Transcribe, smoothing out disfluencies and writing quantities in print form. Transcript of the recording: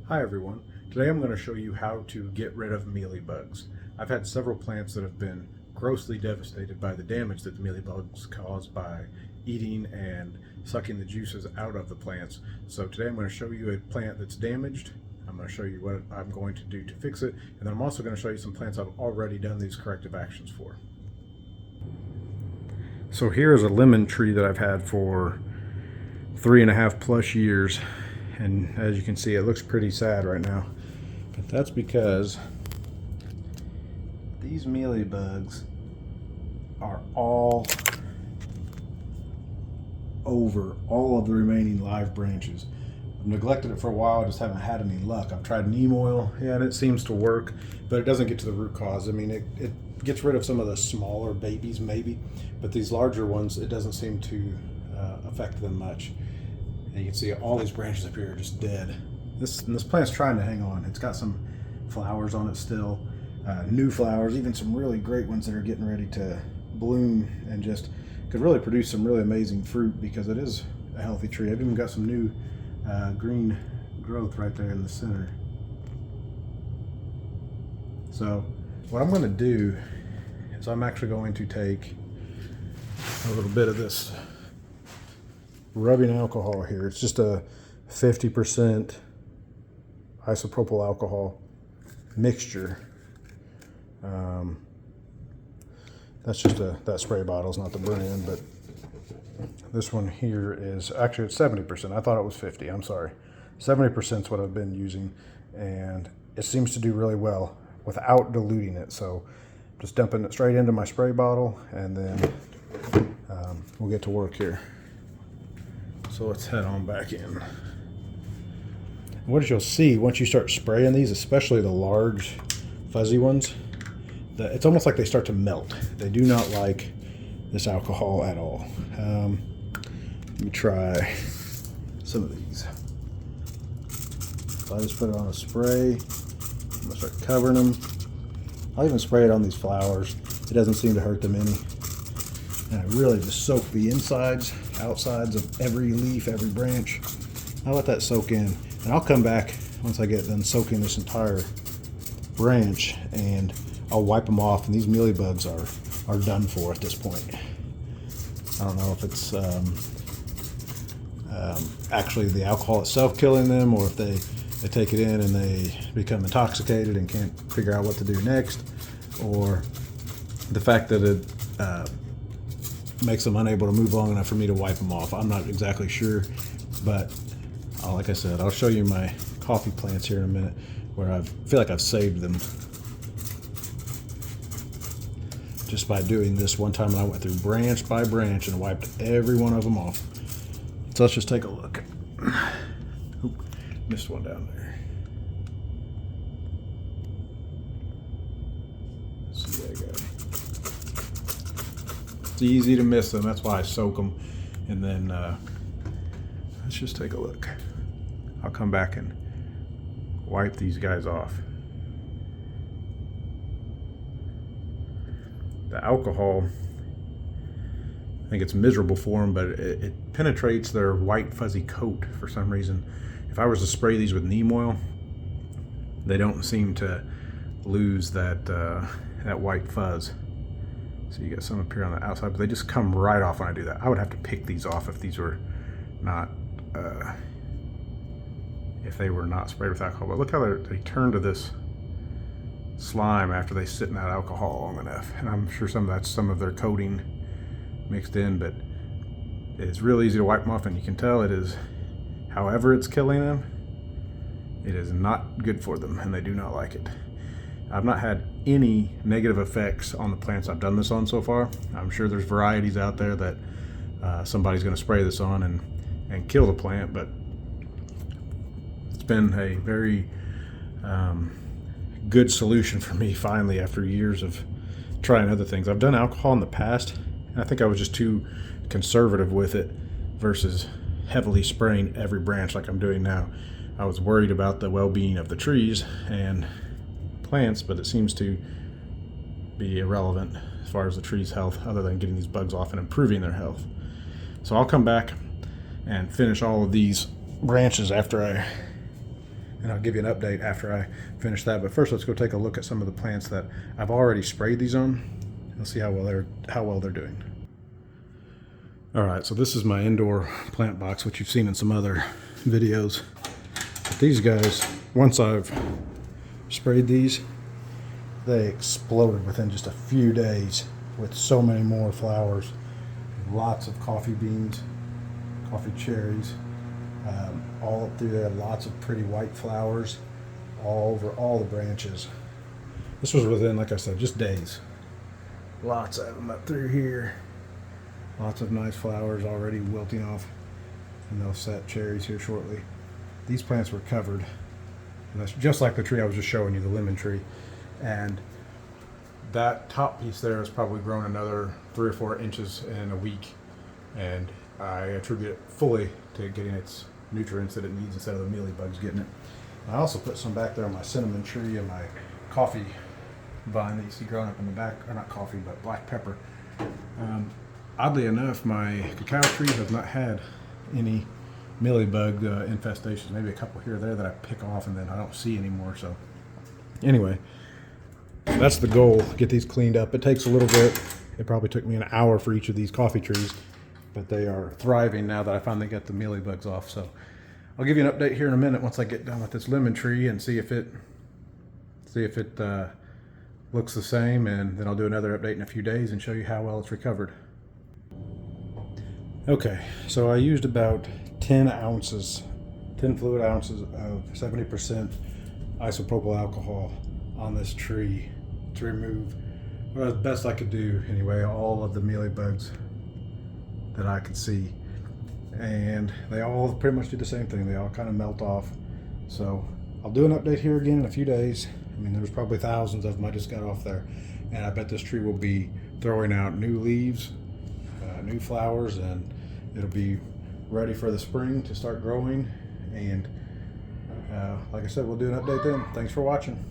Hi everyone. Today I'm going to show you how to get rid of mealy bugs. I've had several plants that have been grossly devastated by the damage that the mealy bugs cause by eating and sucking the juices out of the plants. So today I'm going to show you a plant that's damaged. I'm going to show you what I'm going to do to fix it, and then I'm also going to show you some plants I've already done these corrective actions for. So here's a lemon tree that I've had for 3.5+ years. And as you can see, it looks pretty sad right now. But that's because these mealy bugs are all over all of the remaining live branches. I've neglected it for a while, I just haven't had any luck. I've tried neem oil, yeah, and it seems to work, but it doesn't get to the root cause. I mean, it gets rid of some of the smaller babies maybe, but these larger ones, it doesn't seem to affect them much. And you can see all these branches up here are just dead. This plant's trying to hang on. It's got some flowers on it still, new flowers, even some really great ones that are getting ready to bloom and just could really produce some really amazing fruit because it is a healthy tree. I've even got some new green growth right there in the center. So what I'm going to do is I'm actually going to take a little bit of this rubbing alcohol here. It's just a 50% isopropyl alcohol mixture. That's just that spray bottle is not the brand, but this one here is actually it's 70%. I thought it was 50. I'm sorry. 70% is what I've been using, and it seems to do really well without diluting it. So just dumping it straight into my spray bottle, and then we'll get to work here. So let's head on back in. What you'll see once you start spraying these, especially the large fuzzy ones, it's almost like they start to melt. They do not like this alcohol at all. Let me try some of these. So I just put it on a spray. I'm gonna start covering them. I'll even spray it on these flowers. It doesn't seem to hurt them any. And I really just soak the insides, outsides of every leaf, every branch. I'll let that soak in, and I'll come back once I get done soaking this entire branch, and I'll wipe them off. And these mealy bugs are done for at this point. I don't know if it's actually the alcohol itself killing them, or if they take it in and they become intoxicated and can't figure out what to do next, or the fact that it makes them unable to move long enough for me to wipe them off. I'm not exactly sure, but like I said, I'll show you my coffee plants here in a minute where I feel like I've saved them just by doing this one time. And I went through branch by branch and wiped every one of them off. So let's just take a look. Oop, missed one down there. See, I got it. It's easy to miss them, that's why I soak them. And then let's just take a look. I'll come back and wipe these guys off. The alcohol, I think it's miserable for them, but it penetrates their white fuzzy coat for some reason. If I was to spray these with neem oil, they don't seem to lose that white fuzz. So you got some up here on the outside, but they just come right off when I do that. I would have to pick these off if these were not sprayed with alcohol. But look how they turn to this slime after they sit in that alcohol long enough. And I'm sure that's some of their coating mixed in, but it's real easy to wipe them off, and you can tell it is, however it's killing them, it is not good for them, and they do not like it. I've not had any negative effects on the plants I've done this on so far. I'm sure there's varieties out there that somebody's going to spray this on and kill the plant, but it's been a very good solution for me finally after years of trying other things. I've done alcohol in the past, and I think I was just too conservative with it versus heavily spraying every branch like I'm doing now. I was worried about the well-being of the trees and plants, but it seems to be irrelevant as far as the tree's health, other than getting these bugs off and improving their health. So I'll come back and finish all of these branches after I and I'll give you an update after I finish that. But first, let's go take a look at some of the plants that I've already sprayed these on. We'll see how well they're doing. All right, so this is my indoor plant box, which you've seen in some other videos. But these guys, once I've sprayed these, they exploded within just a few days with so many more flowers. Lots of coffee beans, coffee cherries, all up through there. Lots of pretty white flowers all over all the branches. This was within, like I said, just days. Lots of them up through here. Lots of nice flowers already wilting off, and they'll set cherries here shortly. These plants were covered, and that's just like the tree I was just showing you, the lemon tree. And that top piece there has probably grown another 3 or 4 inches in a week, and I attribute it fully to getting its nutrients that it needs instead of the mealy bugs getting it. I also put some back there on my cinnamon tree and my coffee vine that you see growing up in the back, or not coffee, but black pepper. Oddly enough, my cacao tree has not had any mealybug infestations. Maybe a couple here or there that I pick off and then I don't see anymore. So anyway, that's the goal, get these cleaned up. It takes a little bit. It probably took me an hour for each of these coffee trees, but they are thriving now that I finally got the mealybugs off. So I'll give you an update here in a minute once I get done with this lemon tree and see if it looks the same, and then I'll do another update in a few days and show you how well it's recovered. Okay, so I used about 10 fluid ounces of 70% isopropyl alcohol on this tree to remove, well, the best I could do anyway, all of the mealybugs that I could see. And they all pretty much do the same thing. They all kind of melt off. So I'll do an update here again in a few days. I mean, there's probably thousands of them I just got off there. And I bet this tree will be throwing out new leaves, new flowers, and it'll be ready for the spring to start growing. And like I said, we'll do an update then. Thanks for watching.